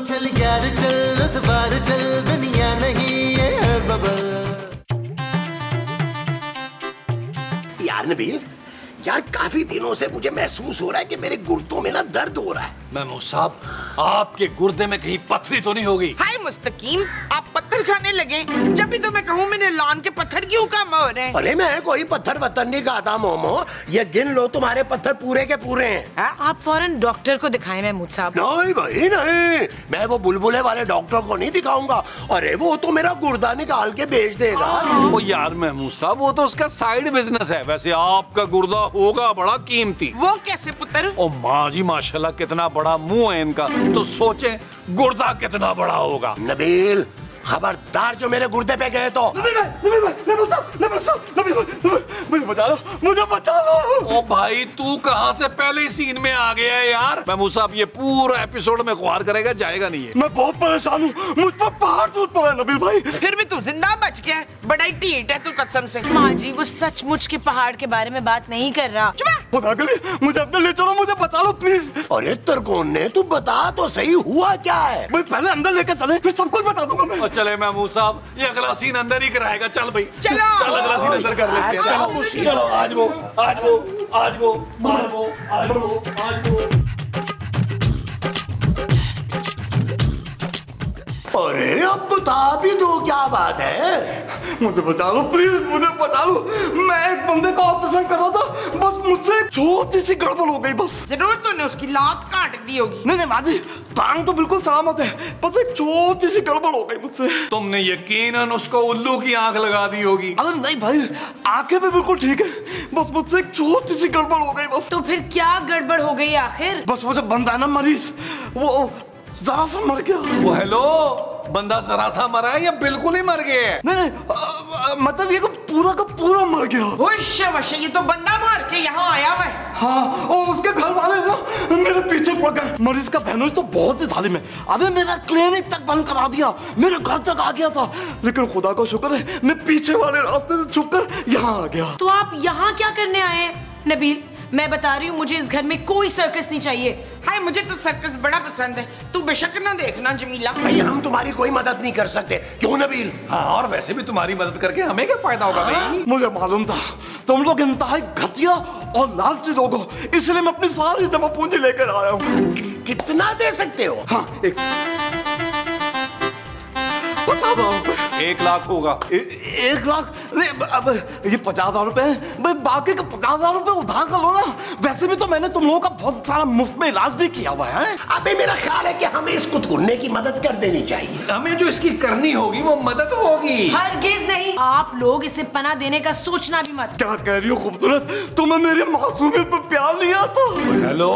चल यार चल, उस बार चल, दुनिया नहीं ये है बबल। यार नबील, यार काफी दिनों से मुझे महसूस हो रहा है कि मेरे गुर्दों में ना दर्द हो रहा है। महमूद साहब, आपके गुर्दे में कहीं पथरी तो नहीं होगी? हाय मुस्तकीम, आप पत्थर खाने लगे? जब भी तो मैं कहूँ मेरे लान के पत्थर क्यों कम हो रहे हैं? अरे मैं कोई पत्थर वत्थर नहीं खाता मोमो, ये गिन लो तुम्हारे पत्थर पूरे के पूरे हैं। आप फौरन डॉक्टर को दिखाएं महमूद साहब। नहीं भाई नहीं, मैं वो बुलबुले वाले डॉक्टर को नहीं दिखाऊंगा। अरे वो तो मेरा गुर्दा निकाल के बेच देगा। ओ यार महमूद साहब, वो तो उसका साइड बिजनेस है। वैसे आपका गुर्दा होगा बड़ा कीमती। वो कैसे पुत्र? ओ माँ जी माशाल्लाह, कितना बड़ा मुंह है इनका, तो सोचें गुर्दा कितना बड़ा होगा। नबील खबरदार जो मेरे गुर्दे पे गए तो। मुझे बचा लो, मुझे बचा लो। ओ भाई तू कहाँ से पहले ही सीन में आ गया है यार। महमूद साहब ये पूरा एपिसोड में ख्वार करेगा, जाएगा नहीं है। मैं बहुत परेशान हूँ, मुझ पर पहाड़ टूट पड़ा नबील भाई। फिर भी तू जिंदा बच गया है, बड़ा ही ढीठ है तू कसम से। माँ जी वो सचमुच के पहाड़ के बारे में बात नहीं कर रहा। खुदा के लिए मुझे अंदर ले चलो, मुझे बचा लो प्लीज। अरे तरकोन ने तू बता तो सही हुआ क्या है? मैं पहले अंदर लेकर चले, फिर सब कुछ बता दूंगा मैं। चले महमूद साहब, ये अगला सीन अंदर ही कराएगा। चल भाई चलो। चल अगला सीन अंदर कर लेते हैं। चलो चलो, आज वो आज वो आज वो आज वो आज वो आज वो। अरे अब बता भी दो क्या बात है। मुझे बचा लो प्लीज, मुझे बचा लो। मैं एक बंदे का ऑपरेशन कर रहा था, बस मुझसे एक छोटी सी गड़बड़ हो गई बस। जरूर तूने उसकी लात काट दी होगी। नहीं माँ जी, टांग तो बिल्कुल सलामत है, बस एक छोटी सी गड़बड़ हो गई मुझसे। तुमने यकीनन उसको उल्लू की आंख लगा दी होगी। अरे नहीं भाई, आंखें भी बिल्कुल ठीक है, बस मुझसे एक छोटी सी गड़बड़ हो गई बस। तो फिर क्या गड़बड़ हो गई आखिर? बस वो जो बंदा है ना मरीज, वो जरा सा मर गया। वो हेलो, बंदा जरा सा मरा है या बिल्कुल ही मर गया है? नहीं मतलब ये पूरा का पूरा मर गया। वश, ये तो बंदा मार के यहाँ आया हुआ है। हाँ, और उसके घर वाले ना मेरे पीछे पड़ गए। मरीज का बहनोई तो बहुत ही जालिम है। अरे मेरा क्लिनिक तक बंद करा दिया, मेरे घर तक आ गया था, लेकिन खुदा का शुक्र है मैं पीछे वाले रास्ते से छुपकर यहाँ आ गया। तो आप यहाँ क्या करने आए हैं? नबील मैं बता रही हूँ, मुझे इस घर में कोई सर्कस नहीं चाहिए। हाय मुझे तो सर्कस बड़ा पसंद है, तू बेशक ना देखना जमीला। भाई हम तुम्हारी कोई मदद नहीं कर सकते, क्यों नबील? हाँ, और वैसे भी तुम्हारी मदद करके हमें क्या फायदा होगा भाई? मुझे मालूम था तुम लोग इंतहाई घटिया और लालची लोग हो, इसलिए मैं अपनी सारी जमा पूंजी लेकर आया हूँ। कितना दे सकते हो? हाँ, 50,000 रुपए। 1 लाख होगा। 1 लाख? अब ये 50,000 रुपए है, बाकी का 50,000 रुपए उधार कर लो ना। वैसे भी तो मैंने तुम लोगों का बहुत सारा मुफ्त में इलाज भी किया हुआ है। अबे मेरा ख्याल है कि हमें इस कुत्कुन्ने की मदद कर देनी चाहिए। हमें जो इसकी करनी होगी वो मदद होगी। हरगिज नहीं, आप लोग इसे पनाह देने का सोचना भी मत। क्या कह रही हो खूबसूरत, तुम्हें मेरी मासूमियत पर प्यार नहीं आता? हेलो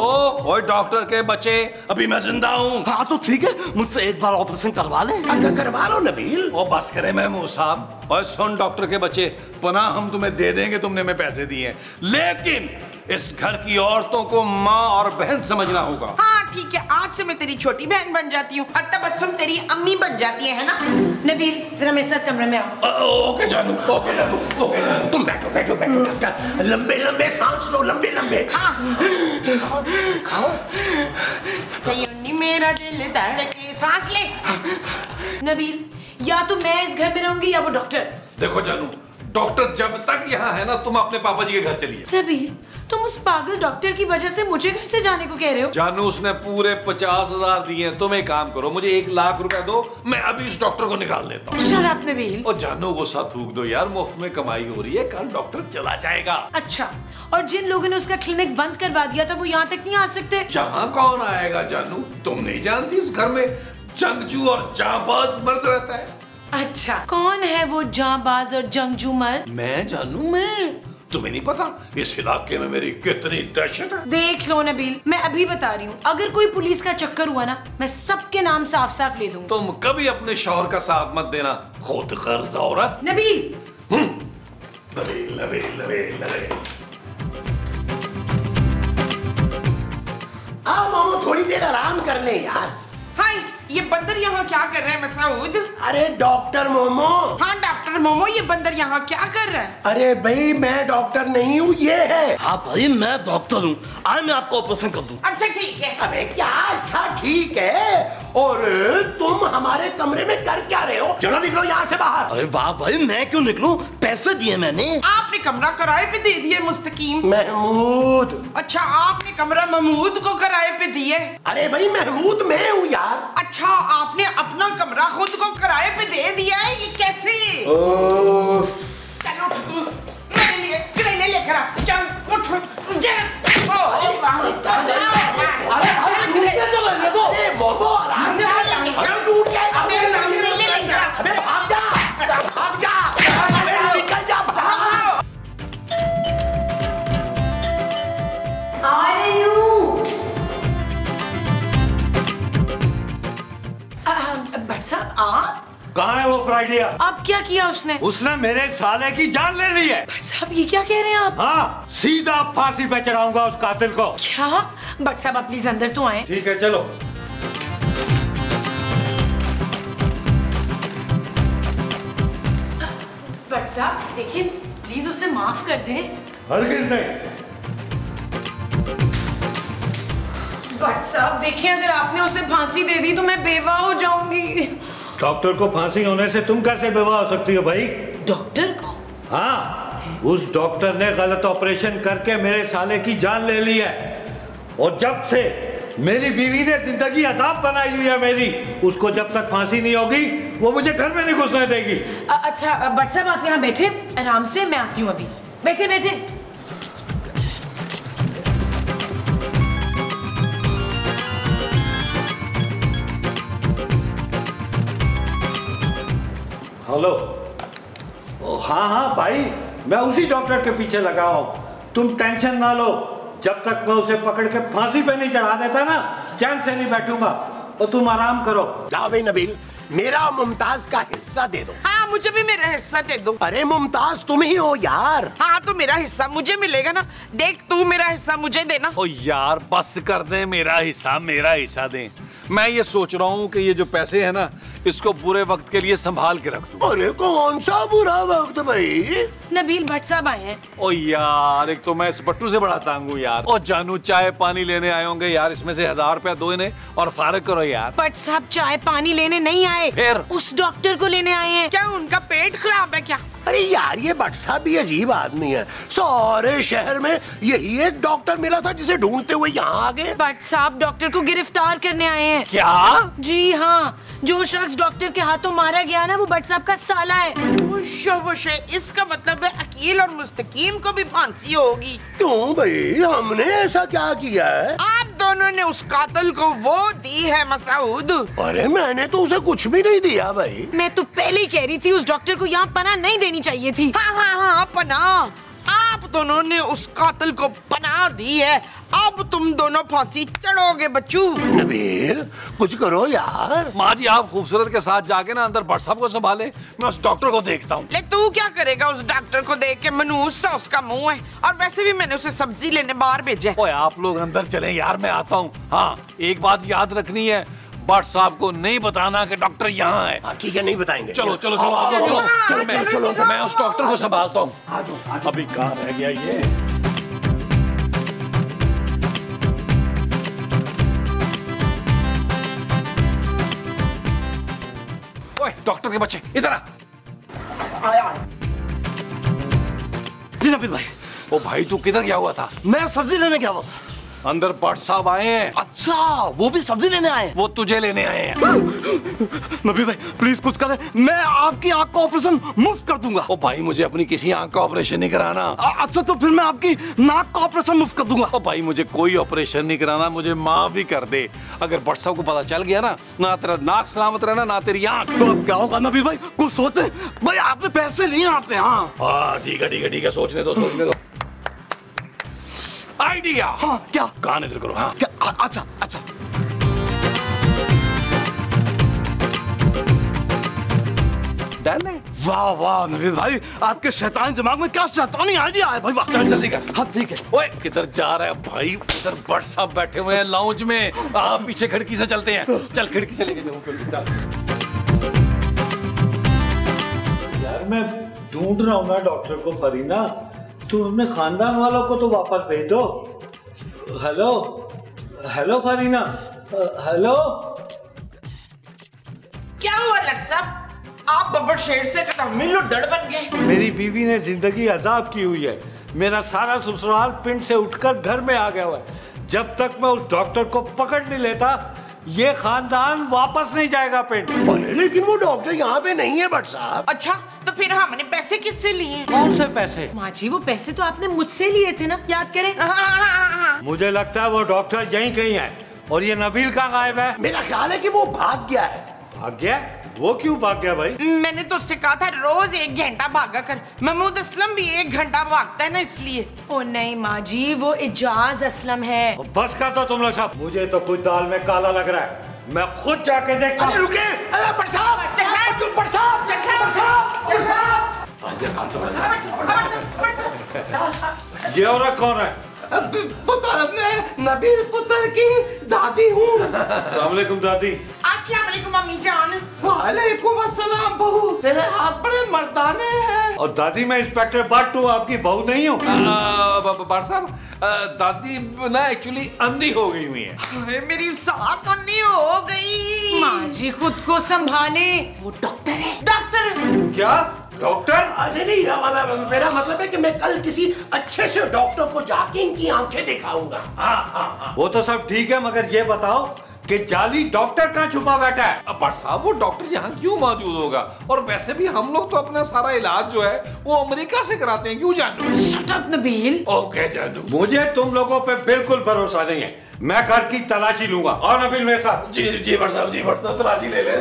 ओए डॉक्टर के बच्चे, अभी मैं जिंदा हूँ। हाँ तो ठीक है, मुझसे एक बार ऑपरेशन करवा ले। करवा लो नबील। ओ बस करे महमूद साहब। और सुन डॉक्टर के बच्चे, पनाह हम तुम्हें दे देंगे, तुमने हमें पैसे दिए, लेकिन इस घर की औरतों को माँ और बहन समझना होगा। हाँ ठीक है, आज से मैं तेरी छोटी बहन बन जाती हूँ और तबस्सुम तेरी अम्मी बन जाती है ना? नबील जरा मेरे साथ कमरे में आओ। ओके जानू, ओके जानू, ओके जानू। तुम बैठो बैठो बैठो डॉक्टर, लंबे लंबे सांस लो, लंबे लंबे। खाओ। सयूनी मेरा दिल धड़के, सांस ले। नबील या तो मैं इस घर में रहूंगी या वो डॉक्टर। देखो जानू, डॉक्टर जब तक यहाँ है ना, तुम अपने पापा जी के घर चलिए। नबील तुम उस पागल डॉक्टर की वजह से मुझे घर से जाने को कह रहे हो? जानू उसने पूरे 50,000 दिए, तुम एक काम करो, मुझे 1 लाख रुपए दो, मैं अभी इस डॉक्टर को निकाल लेता हूँ। Shut up Nabeel. और जानू गुस्सा थूक दो यार, मुफ्त में कमाई हो रही है, कल डॉक्टर चला जाएगा। अच्छा, और जिन लोगों ने उसका क्लिनिक बंद करवा दिया था वो यहाँ तक नहीं आ सकते? यहाँ कौन आएगा जानू, तुम नहीं जानती इस घर में जंगजू और जांबाज मर्द रहता है। अच्छा, कौन है वो जांबाज और जंगजू मर्द? मैं जानू, मैं तुम्हें नहीं पता इस इलाके में मेरी कितनी दहशत है? देख लो नबील, मैं अभी बता रही हूँ, अगर कोई पुलिस का चक्कर हुआ ना, मैं सबके नाम साफ साफ ले दूंगी। तुम कभी अपने शौहर का साथ मत देना, खुद गर्ज औरत। नबील नबील नबील नबील नबील। आओ मामू थोड़ी देर आराम कर ले यार। हाय ये बंदर यहाँ क्या कर रहे हैं मसूद? अरे डॉक्टर मोमो। हाँ डॉक्टर डॉक्टर मोमो, ये बंदर यहाँ क्या कर रहा है? अरे भाई मैं डॉक्टर नहीं हूँ, ये है। हाँ भाई मैं डॉक्टर हूँ, आज मैं आपको ऑपरेशन कर दूँ। अच्छा ठीक है। अबे क्या अच्छा ठीक है, और तुम हमारे कमरे में कर क्या रहे हो? चलो निकलो यहाँ से बाहर। अरे वाह भाई, मैं क्यों निकलूं? पैसे दिए मैंने। आपने कमरा किराए पे दे दिए मुस्तकीम? महमूद। अच्छा आपने कमरा महमूद को किराए पे दिए? अरे भाई महमूद मैं हूँ यार। अच्छा आपने अपना कमरा खुद को किराए पे दे दिया है, ये कैसे? चलो उठ तू, मेरे लिए किराए लेकर आ, चल उठ जरा। अरे मोमो आराम से, टूट जाएगा। अबे भाग जा, भाग जा, निकल जा, भाग। आ रही हूँ। भट्ट साहब आप? कहाँ है वो फ्राइडिया? अब क्या किया उसने? उसने मेरे साले की जान ले ली है। भट्ट साहब ये क्या कह रहे हैं आप? हाँ, सीधा फांसी पे चढ़ाऊंगा उस कातिल को। क्या? भट्ट साहब आप प्लीज अंदर तो आए। ठीक है चलो। भट्ट साहब देखिए, प्लीज उसे माफ कर दें। हरगिज़ नहीं। भट्ट साहब देखिए, अगर आपने उसे फांसी दे दी तो मैं बेवा हो जाऊंगी। डॉक्टर को फांसी होने से तुम कैसे बेवा हो सकती हो भाई? डॉक्टर को? हाँ, उस डॉक्टर ने गलत ऑपरेशन करके मेरे साले की जान ले ली है, और जब से मेरी बीवी ने जिंदगी अजाब बनाई हुई है मेरी, उसको जब तक फांसी नहीं होगी वो मुझे घर में नहीं घुसने देगी। अच्छा भट्ट साहब आप यहाँ बैठे आराम से, मैं आती हूँ अभी। बैठे बैठे। हेलो। हाँ हाँ भाई, मैं उसी डॉक्टर के पीछे लगा हूँ, तुम टेंशन ना लो। जब तक मैं उसे पकड़ के फांसी पे नहीं चढ़ा देता ना, चैन से नहीं बैठूंगा, और तुम आराम करो। जाओ भाई नबील, मेरा मुमताज का हिस्सा दे दो। हाँ मुझे भी मेरा हिस्सा दे दो। अरे मुमताज तुम ही हो यार। हाँ तो मेरा हिस्सा मुझे मिलेगा ना, देख तू मेरा हिस्सा मुझे देना। ओ यार बस कर दे, मेरा हिस्सा दें। मैं ये सोच रहा हूँ कि ये जो पैसे है ना, इसको बुरे वक्त के लिए संभाल के रख दूं। अरे कौन सा बुरा वक्त भाई? नबील भट्ट साहब आए हैं। ओ यार एक तो मैं इस बट्टू से बड़ा तंग हूँ यार। ओ जानू चाय पानी लेने आए होंगे यार, इसमें से 1000 रुपया दो इन्हें और फारिग करो यार। भट्ट साहब चाय पानी लेने नहीं आए, फिर उस डॉक्टर को लेने आए हैं। क्या उनका पेट खराब है क्या? अरे यार ये भट्ट साहब भी अजीब आदमी है, सारे शहर में यही एक डॉक्टर मिला था जिसे ढूंढते हुए यहाँ आ गए। भट्ट साहब डॉक्टर को गिरफ्तार करने आए हैं। क्या? जी हाँ, जो शख्स डॉक्टर के हाथों मारा गया ना, वो भट्ट साहब का साला है। इसका मतलब है अकील और मुस्तकीम को भी फांसी होगी। क्यों भाई, हमने ऐसा क्या किया है? आप दोनों ने उस कातिल को वो दी है मसूद। अरे मैंने तो उसे कुछ भी नहीं दिया भाई। मैं तो पहले ही कह रही थी उस डॉक्टर को यहाँ पनाह नहीं देनी चाहिए थी। हाँ पनाह। आप दोनों ने उस कातिल को पनाह दी है, अब तुम दोनों फांसी चढ़ोगे बच्चू। नबील कुछ करो यार। माँ जी आप खूबसूरत के साथ जाके ना अंदर भट्ट साहब को संभाले, मैं उस डॉक्टर को देखता हूँ। ले तू क्या करेगा उस डॉक्टर को देख के, मनूस सा उसका मुंह है, और वैसे भी मैंने उसे सब्जी लेने बाहर भेजा है। ओए आप लोग अंदर चलें यार, मैं आता हूँ। हाँ एक बात याद रखनी है, भट्ट साहब को नहीं बताना कि डॉक्टर यहाँ है। ठीक है नहीं बताएंगे। चलो चलो चलो मैं उस डॉक्टर को संभालता हूँ। अभी कहाँ रह गया ये? ओए डॉक्टर के बच्चे इधर आ। जी नबील भाई। ओ भाई तू किधर गया हुआ था? मैं सब्जी लेने गया हुआ। अंदर भट्ट साहब आए हैं। अच्छा वो भी सब्जी लेने आए हैं? वो तुझे लेने आए हैं। नबील भाई प्लीज कुछ करें, मैं आपकी आंख का ऑपरेशन मुफ्त कर दूंगा। ओ भाई मुझे अपनी किसी आंख का ऑपरेशन नहीं कराना। अच्छा तो फिर मैं आपकी नाक का ऑपरेशन मुफ्त कर दूंगा। ओ भाई मुझे कोई ऑपरेशन नहीं कराना, मुझे माफ भी कर दे। अगर भट्ट साहब को पता चल गया ना तेरा नाक सलामत रहना ना तेरी आंख। तो अब क्या होगा नबील भाई, कुछ सोचे भाई, आपने पैसे नहीं आते। हाँ ठीक है सोचने दो। आइडिया। हाँ क्या? कान इधर करो। हाँ क्या? अच्छा डन है। वाह वाह नबील भाई, आपके शैतानी दिमाग में क्या शैतानी आइडिया है भाई। वाह चल जल्दी कर। हाँ ठीक है। ओए किधर जा रहा है भाई? उधर भट्ट साहब बैठे हुए हैं लाउंज में, आप पीछे खिड़की से चलते हैं। चल खिड़की से लेके जाओ। यार मैं ढूंढ रहा हूँ ना डॉक्टर को फरीना, तुम अपने खानदान वालों को तो वापस भेज दो। Hello hello Farina, hello. क्या हुआ लट साहब, आप बब्बर शेर से मिलो दड़ बन गए। मेरी बीवी ने जिंदगी अजाब की हुई है। मेरा सारा ससुराल पिंड से उठकर घर में आ गया हुआ है। जब तक मैं उस डॉक्टर को पकड़ नहीं लेता ये खानदान वापस नहीं जाएगा पिंड। अरे लेकिन वो डॉक्टर यहाँ पे नहीं है भट्ट साहब। अच्छा तो फिर हमने पैसे किससे लिए? कौन से पैसे? माँ जी वो पैसे तो आपने मुझसे लिए थे ना, याद करें। मुझे लगता है वो डॉक्टर यहीं कहीं है। और ये नबील कहाँ गायब है? मेरा ख्याल है कि वो भाग गया है। भाग गया? वो क्यों भाग गया भाई? मैंने तो उससे कहा था रोज 1 घंटा भागा कर। महमूद असलम भी 1 घंटा भागता है ना, इसलिए। ओ नहीं माँ जी, वो इजाज असलम है। बस कर दो तुम लोग साहब, मुझे तो कुछ दाल में काला लग रहा है। मैं खुद जाके देखता हूं। अरे रुके, अरे भट्ट साहब, भट्ट साहब। ये औरत कौन है? पता मैं नबील पुत्र की दादी हूँ। अस्सलाम वालेकुम दादी। अस्सलाम वालेकुम अम्मी जान। वालेकुम अस्सलाम बहू, तेरे हाथ बड़े मर्दाने हैं। और दादी मैं इंस्पेक्टर भट्ट हूँ, आपकी बहू नहीं हूँ। बार साहब दादी ना एक्चुअली अंधी हो गई हुई है। मेरी सास अंधी हो गई। माँ जी खुद को संभाले, वो डॉक्टर है। डॉक्टर क्या? डॉक्टर? अरे नहीं, मेरा मतलब है कि मैं कल किसी अच्छे से डॉक्टर को जाके इनकी आंखें दिखाऊंगा। हाँ। वो तो सब ठीक है, मगर ये बताओ कि जाली डॉक्टर कहाँ छुपा बैठा है? पर साहब वो डॉक्टर यहाँ क्यों मौजूद होगा? और वैसे भी हम लोग तो अपना सारा इलाज जो है वो अमेरिका से कराते हैं, क्यों जानू? Shut up Nabeel. ओके जानू। मुझे तुम लोगों पे बिल्कुल भरोसा नहीं है। मैं घर की तलाशी लूंगा। और नबील मेरे साथ। जी भट्ट साहब तलाशी ले ले।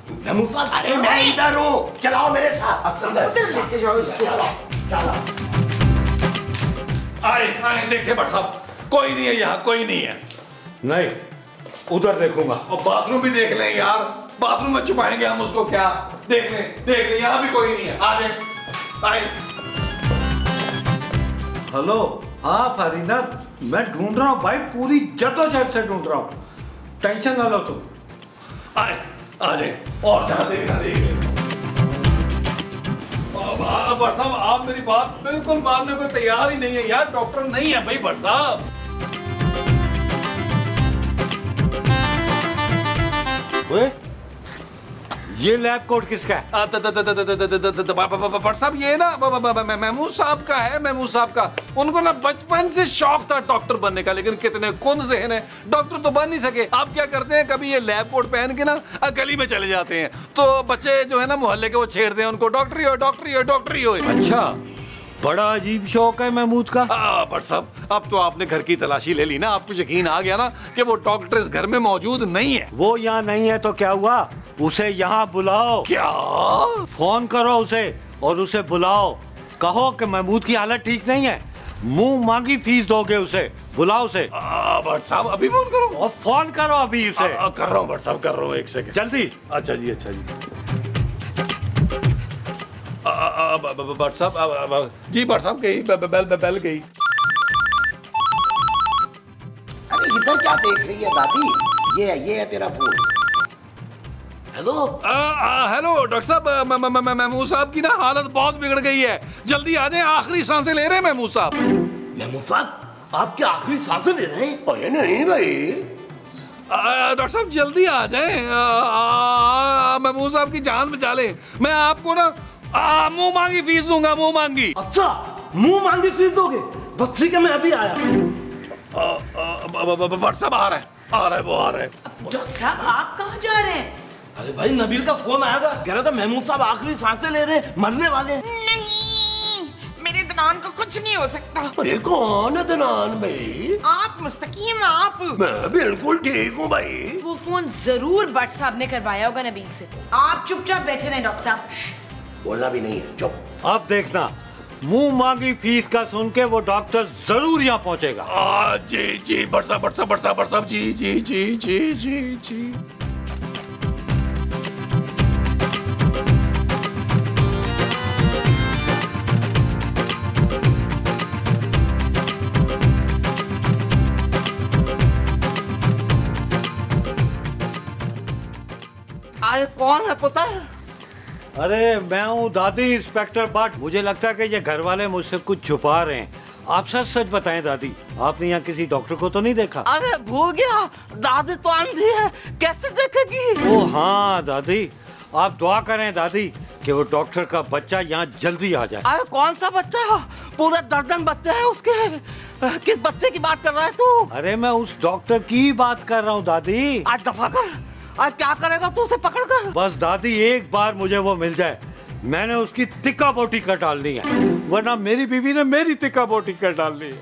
महमूद साहब, अरे मैं इधर हूँ, चलाओ मेरे साथ। लेके जाओ इसको। आए देखिए भट्ट साहब, कोई नहीं है यहाँ, कोई नहीं है। नहीं, उधर देखूंगा। और बाथरूम भी देख लें यार, बाथरूम में छुपाएंगे हम उसको क्या? देख लें यहाँ भी कोई नहीं है। आ जाए आए। हेलो, हाँ फरीना, मैं ढूंढ रहा हूँ भाई, पूरी जद्दोजहद से ढूंढ रहा हूँ। टेंशन ना लो तुम। आए आ जाए। और जहाँ देखना देख लें। भट्ट साहब आप मेरी बात बिल्कुल मानने को तैयार ही नहीं है यार। डॉक्टर नहीं है भाई भट्ट साहब। ये लैब कोट किसका है? भट्ट साहब ये ना महमूद साहब का है। महमूद साहब का, उनको ना बचपन से शौक था डॉक्टर बनने का, लेकिन कितने कुन ज़हन है, डॉक्टर तो बन नहीं सके। आप क्या करते हैं, कभी ये लैब कोट पहन के ना गली में चले जाते हैं, तो बच्चे जो है ना मोहल्ले के वो छेड़ते हैं उनको, डॉक्टरी हो डॉक्टरी हो डॉक्टरी हो। अच्छा, बड़ा अजीब शौक है महमूद का। भट्ट साहब अब तो आपने घर की तलाशी ले ली ना, आपको यकीन आ गया ना कि वो डॉक्टर इस घर में मौजूद नहीं है। वो यहाँ नहीं है तो क्या हुआ, उसे यहाँ बुलाओ। क्या? फोन करो उसे और उसे बुलाओ। कहो कि महमूद की हालत ठीक नहीं है, मुंह मांगी फीस दोगे उसे। बुलाओ उसे। भट्ट साहब अभी फोन करो? और फोन करो अभी उसे। कर रहा हूँ भट्ट साहब, कर रहा हूँ, 1 सेकंड जल्दी। अच्छा जी भट्ट साहब जी भट्ट साहब गई बेल गई। अरे इधर क्या देख रही है दादी? ये है तेरा फोन। हेलो हेलो डॉक्टर साहब, महमूद साहब की ना हालत बहुत बिगड़ गई है, जल्दी आ जाएं, आखिरी सांसें ले रहे हैं महमूद साहब। महमूद साहब आपकी आखिरी सांसें ले रहे हैं? अरे नहीं भाई। डॉक्टर साहब जल्दी आ जाएं, महमूद साहब की जान बचा लें। मैं आपको ना मुंह मांगी फीस दूंगा, मुंह मांगी। अच्छा, मुंह मांगी फीस दोगे? बस ठीक है, मैं अभी आया। भट्ट साहब आ रहा है वो आ रहा है। डॉक्टर साहब आप कहाँ जा रहे हैं? अरे भाई नबील का फोन आया था, कह रहा था महमूद साहब आखिरी सांसें ले रहे हैं, मरने वाले हैं। नहीं, मेरे दनान को कुछ नहीं हो सकता। अरे कौन है दनान भाई? आप मुस्तकीम, आप। मैं बिल्कुल ठीक हूँ भाई। वो फोन जरूर भट्ट साहब ने करवाया होगा नबील से। आप चुपचाप बैठे रहें डॉक्टर साहब। बोलना भी नहीं है, चुप। अब देखना, मुंह मांगी फीस का सुन के वो डॉक्टर जरूर यहाँ पहुंचेगा। जी भट्ट साहब जी। आए कौन है पता है? अरे मैं हूँ दादी, इंस्पेक्टर भट्ट। मुझे लगता है कि ये घर वाले मुझसे कुछ छुपा रहे हैं। आप सच सच बताएं दादी, आपने यहाँ किसी डॉक्टर को तो नहीं देखा? अरे भूल गया, दादी तो अंधी है, कैसे देखेगी? ओ हाँ दादी, आप दुआ करें दादी कि वो डॉक्टर का बच्चा यहाँ जल्दी आ जाए। अरे कौन सा बच्चा? पूरे दर्जन बच्चे हैं उसके। किस बच्चे की बात कर रहा है तू? अरे मैं उस डॉक्टर की बात कर रहा हूँ दादी। आज दफा कर। आज क्या करेगा तू उसे पकड़ कर? बस दादी एक बार मुझे वो मिल जाए, मैंने उसकी तिक्का बोटी कर डालनी है, वरना मेरी बीवी ने मेरी तिक्का बोटी कर डालनी है।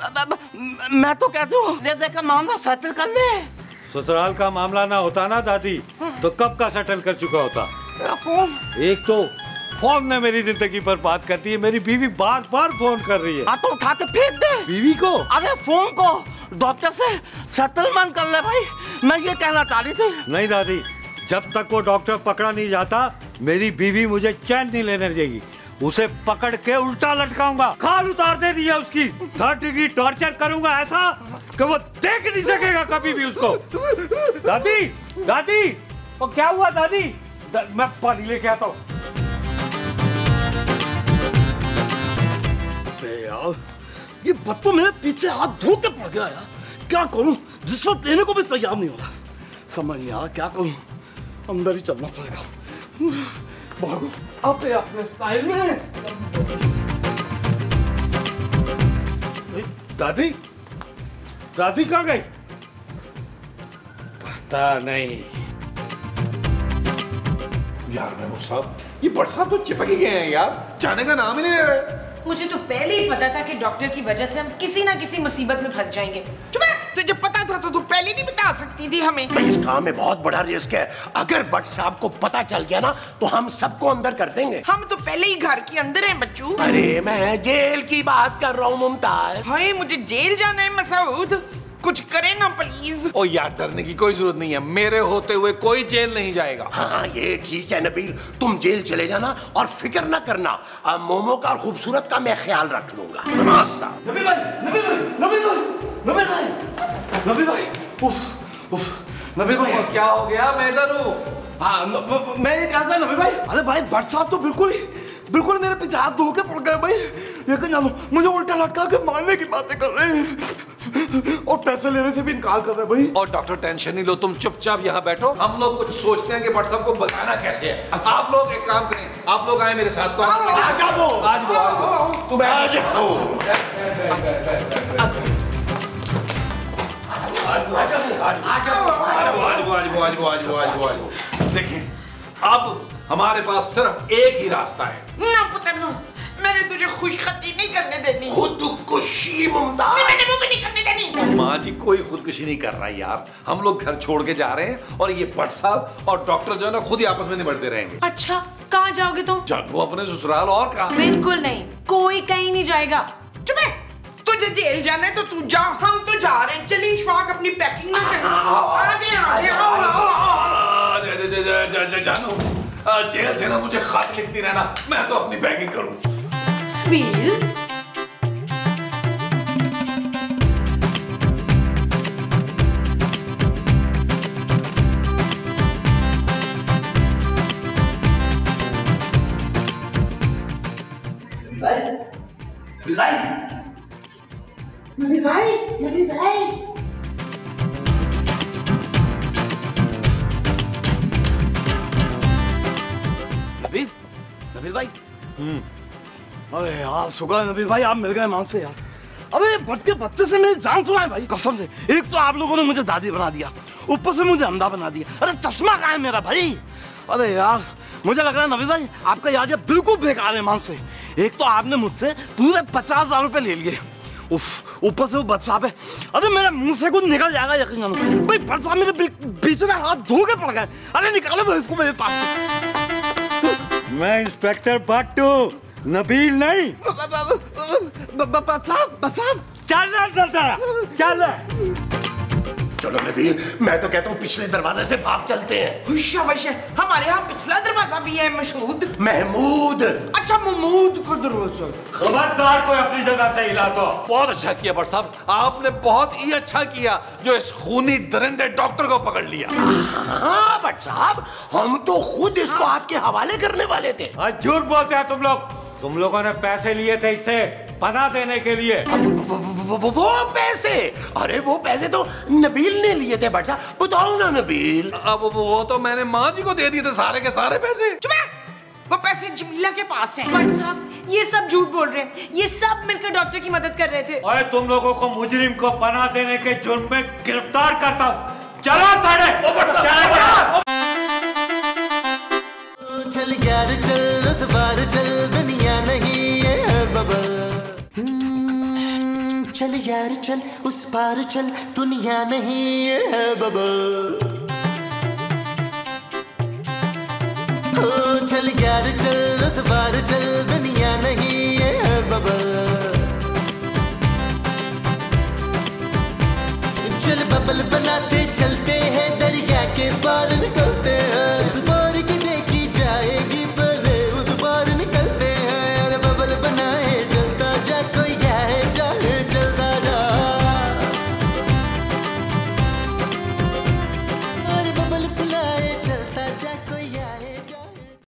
मैं तो कहती हूँ ले देकर मामला सेटल कर ले। ससुराल का मामला ना होता ना दादी तो कब का सेटल कर चुका होता। फोन एक तो फोन ने मेरी जिंदगी पर बात करती है, मेरी बीवी बार बार फोन कर रही है। तो उठा के फेंक दे बीवी को। अरे फोन को डॉक्टर से सेटलमेंट कर ले भाई, मैं ये कहना चाह रही थी। नहीं दादी, जब तक वो डॉक्टर पकड़ा नहीं जाता मेरी बीवी मुझे चैन नहीं लेने देगी। उसे पकड़ के उल्टा लटकाऊंगा, खाल उतार दे दिया उसकी, 3rd डिग्री टॉर्चर करूंगा ऐसा कि वो देख नहीं सकेगा कभी भी उसको। दादी दादी वो क्या हुआ दादी? मैं पानी लेके आता हूँ। यार ये बच्चों मेरे पीछे हाथ धो के पड़ गया यार, क्या करूं? रिश्वत लेने को भी तैयार नहीं हो रहा, समझ नहीं यार क्या करूं। अंदर ही चलना पड़ेगा। भागो आप अपने स्टाइल में। दादी दादी कहाँ गई? पता नहीं यार मेमू साहब, ये बरसात तो चिपक ही गए हैं यार, जाने का नाम ही नहीं ले रहे। मुझे तो पहले ही पता था कि डॉक्टर की वजह से हम किसी ना किसी मुसीबत में फंस जाएंगे। चुप है, तुझे पता था तो तू पहले नहीं बता सकती थी हमें। इस काम में बहुत बड़ा रिस्क है, अगर भट्ट साहब को पता चल गया ना तो हम सबको अंदर कर देंगे। हम तो पहले ही घर के अंदर हैं बच्चू। अरे मैं जेल की बात कर रहा हूँ मुमताज। हाय मुझे जेल जाना है मसूद, कुछ करे ना प्लीज। ओ यार डरने की कोई जरूरत नहीं है, मेरे होते हुए कोई जेल नहीं जाएगा। हाँ ये ठीक है नबील, तुम जेल चले जाना और फिक्र ना करना, अब मोमो का और खूबसूरत का मैं ख्याल रख लूंगा। नबी भाई, नबी भाई, नबी भाई, नबी भाई, नबी भाई, उफ, उफ, नबी भाई। क्या हो गया? मैं इधर हूँ। हाँ मैं ये कहता नबी भाई, अरे भाई भट्ट साहब तो बिल्कुल मेरे पीछे हाथ धो के पड़ गए भाई, लेकिन जानो मुझे उल्टा लटका के मारने की बातें कर रहे हैं और पैसे लेने से भी इनकार कर रहे हैं भाई। और डॉक्टर टेंशन नहीं लो, तुम चुपचाप यहाँ बैठो, हम लोग कुछ सोचते हैं कि भट्ट साहब को बताना कैसे है। अच्छा। आप लोग एक काम करें, आप लोग आए मेरे साथ। आ जाओ, आज तुम आ जाओ। देखिए अब हमारे पास सिर्फ एक ही रास्ता है। ना पुत्र नो, मैंने तुझे खुशखती नहीं करने देनी। खुदकुशी मुमताज मैंने वो भी नहीं करने देनी। माँ जी कोई खुदकुशी नहीं कर रहा है यार, हम लोग घर छोड़ के जा रहे हैं और ये भट्ट साहब और डॉक्टर जो है ना खुद ही आपस में निपटते रहेंगे। अच्छा कहाँ जाओगे तुम? जाओ अपने ससुराल। और कहाँ? बिल्कुल नहीं, कोई कहीं नहीं जाएगा। चुप है, तुझे जेल जाना है तो तू जा, हम तो जा रहे हैं। चलिए इशफाक अपनी पैकिंग ना कर। जानू जेल से ना मुझे खत लिखती रहना, मैं तो अपनी पैकिंग करूं। वीर नबील भाई। अरे यार शुक्र है नबील भाई आप मिल गए मान से यार। अरे भट्ट के बच्चे से मेरी जान छुड़ाए भाई कसम से। एक तो आप लोगों ने मुझे दादी बना दिया, ऊपर से मुझे अंधा बना दिया। अरे चश्मा कहाँ है मेरा भाई? अरे यार मुझे लग रहा है नबील भाई आपका यार ये बिल्कुल बेकार है मान से। एक तो आपने मुझसे पूरे 50,000 रुपए ले लिए, उफ ऊपर से वो बच्चा पे। अरे मेरे मुंह से कुछ निकल जाएगा यकीन जानो भाई। भट्ट साहब मेरे पीछे में हाथ धो के पड़ गए। अरे निकालो भाई इसको मेरे पास से। मैं इंस्पेक्टर भट्ट हूँ, नबील नहीं। साहब चल रहा चल। चलो नबील, मैं तो कहता हूँ पिछले दरवाजे से भाग चलते हैं। शाबाश, हमारे यहाँ पिछला दरवाजा भी है मशहूद। महमूद। अच्छा महमूद को दरवाजा। खबरदार कोई अपनी जगह से हिला तो। बहुत अच्छा किया भट्ट साहब, आपने बहुत ही अच्छा किया जो इस खूनी दरिंदे डॉक्टर को पकड़ लिया। हाँ भट्ट साहब, हम तो खुद इसको आपके हवाले करने वाले थे। झूठ बोलते हैं तुम लोगों ने पैसे लिए थे इससे पनाह देने के लिए। वो पैसे? अरे वो पैसे तो नबील ने लिए थे भट्ट साहब, बताओ ना नबील। अब वो तो मैंने माँ जी को दे दिए थे सारे के सारे पैसे। वो पैसे जमीला के पास हैं। भट्ट साहब ये सब झूठ बोल रहे हैं, ये सब मिलकर डॉक्टर की मदद कर रहे थे। और तुम लोगों को मुजरिम को पनाह देने के जुर्म में गिरफ्तार करता हूँ। चलो ताड़े। चल यार चल, उस बार चल, दुनिया नहीं है बबल। चल यार चल, उस पार चल, दुनिया नहीं है बबल। चल यार चल, उस बार चल।